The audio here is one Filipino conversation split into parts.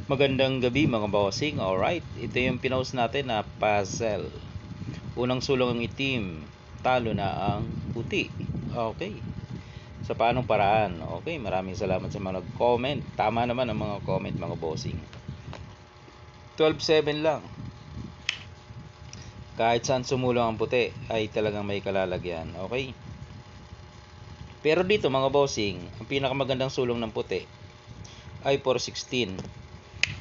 Magandang gabi mga bossing. Alright, ito yung pinost natin na puzzle. Unang sulong ang itim, talo na ang puti. Okay. Sa paanong paraan? Okay, maraming salamat sa mga nag-comment. Tama naman ang mga comment mga bossing. 12-7 lang. Kahit saan sumulong ang puti ay talagang may kalalagyan. Okay. Pero dito mga bossing, ang pinakamagandang sulong ng puti ay 416.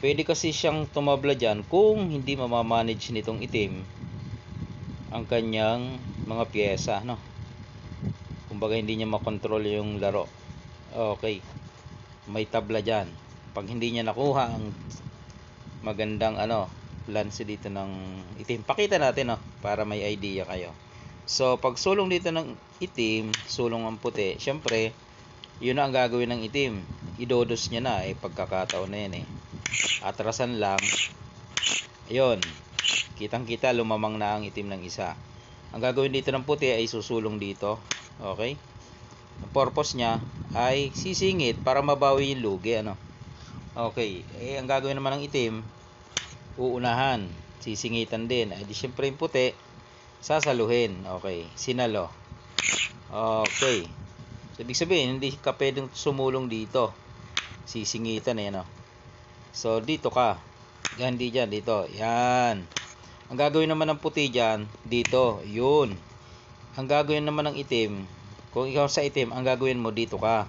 Pwede kasi siyang tumabla dyan kung hindi mamamanage nitong itim ang kanyang mga pyesa, no? Kumbaga hindi niya makontrol yung laro. Okay. May tabla dyan. Pag hindi niya nakuha ang magandang lance dito ng itim. Pakita natin, no? Para may idea kayo. So, pag sulong dito ng itim, sulong ang puti, syempre, yun na ang gagawin ng itim. Idodos niya na, pagkakataon na yan, atrasan lang. Ayun. Kitang-kita lumamang na ang itim ng isa. Ang gagawin dito ng puti ay susulong dito. Okay? Ang purpose niya ay sisingit para mabawi yung lugi, Okay. Ang gagawin naman ng itim, uunahan, sisingitan din. Di syempre yung puti, sasaluhin. Okay. Sinalo. Okay. So, ibig sabihin, hindi ka pwedeng sumulong dito. Sisingitan So, dito ka. Hindi dyan, dito. Yan. Ang gagawin naman ng puti dyan, dito. Yun. Ang gagawin naman ng itim, kung ikaw sa itim, ang gagawin mo, dito ka.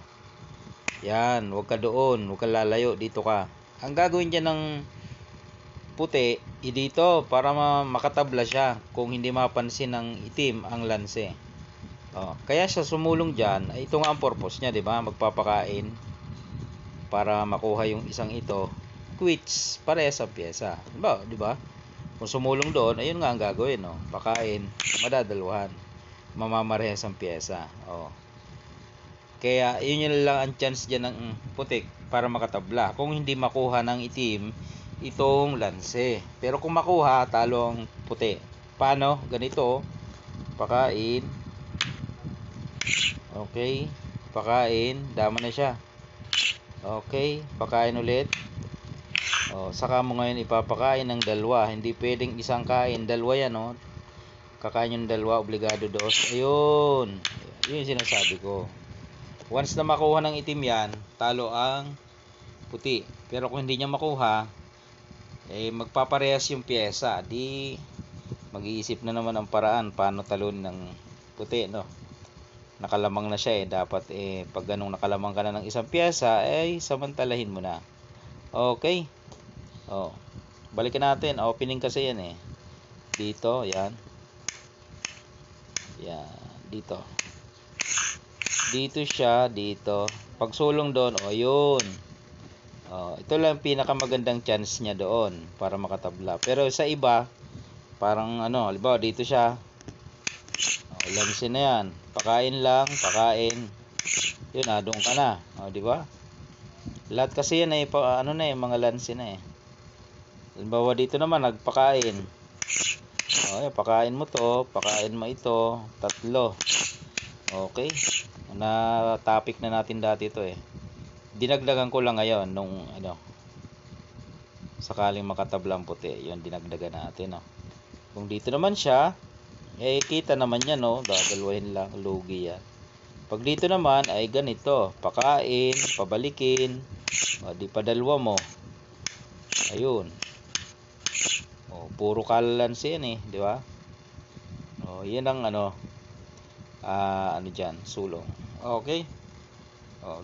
Yan. Huwag ka doon. Huwag ka lalayo. Dito ka. Ang gagawin dyan ng puti, dito. Para makatabla siya. Kung hindi mapansin ng itim ang lanse. Kaya siya sumulong dyan. Ito nga ang purpose niya, diba? Magpapakain. Para makuha yung isang ito. Quits. Parehas ang pyesa. Diba? Kung sumulong doon, ayun nga ang gagawin, pakain, madadalwahan, mamamarehas ang pyesa. Kaya yun lang ang chance dyan ng putik para makatabla. Kung hindi makuha ng itim itong lanse, pero kung makuha, talo ang puti. Paano? Ganito, pakain. Okay, pakain, dama na siya. Okay, pakain ulit. Saka mo ngayon ipapakain ng dalawa. Hindi pwedeng isang kain, dalawa yan, Kakain yung dalawa, obligado dos. Ayun. Yun yung sinasabi ko. Once na makuha ng itim yan, talo ang puti. Pero kung hindi niya makuha, magpaparehas yung pyesa. Di mag-iisip na naman ang paraan paano talon ng puti, Nakalamang na siya dapat pag ganung nakalamang ka na ng isang pyesa, samantalahin mo na. Okay. Balikan natin. Opening kasi yan dito, yan. Yan, dito. Dito siya, dito. Pag sulong doon, yun. Ito lang pinakamagandang chance niya doon para makatabla. Pero sa iba, parang halimbawa dito siya. Lansin na yan. Pakain lang, pakain. Yun, doon ka na. Di ba? Lahat kasi yan mga lansin na Halimbawa dito naman, nagpakain. Pakain mo to, pakain mo ito, tatlo. Okay. Na-topic na natin dati ito Dinagdagan ko lang ngayon nung sakaling makatablang puti. Yun, dinagdagan natin, Kung dito naman siya, kita naman yan, dadalwahin lang, lugi yan. Pag dito naman, ay ganito. Pakain, pabalikin. Di padalwa mo. Ayun. Puro kalalansi yan di ba? Yan ang dyan, sulong. Okay.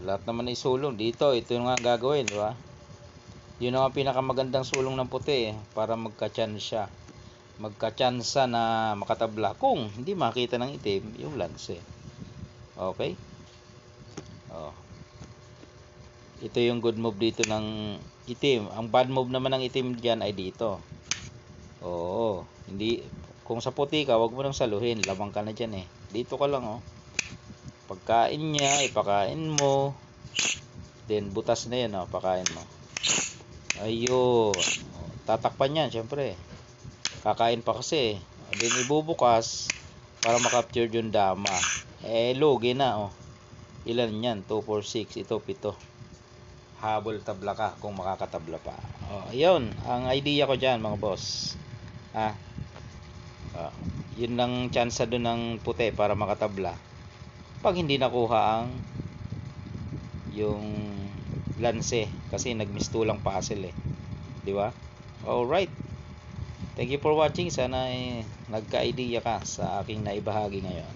Lahat naman ay sulong. Dito, ito yung nga gagawin, di ba? Yun ang pinakamagandang sulong ng puti para magka-chance siya. Magka-chance na makatabla kung hindi makita ng itim yung lance. Okay? Ito yung good move dito ng itim. Ang bad move naman ng itim dyan ay dito. Hindi, kung sa puti ka, wag mo nang saluhin. Lamang ka na dyan Dito ka lang Pagkain niya, ipakain mo. Then, butas na yan pakain mo. Ayun. Tatakpan yan, syempre. Kakain pa kasi Then, ibubukas para makapture yung dama. Lugi na Ilan yan? 2, 4, 6. Ito, 7. habol tabla ka kung makakatabla pa. Ayun, ang idea ko dyan mga boss. Yun lang tsansa doon ng puti para makatabla. Pag hindi nakuha ang yung lanse kasi nagmistulang puzzle di ba? Alright. Thank you for watching. Sana nagka-idea ka sa aking naibahagi ngayon.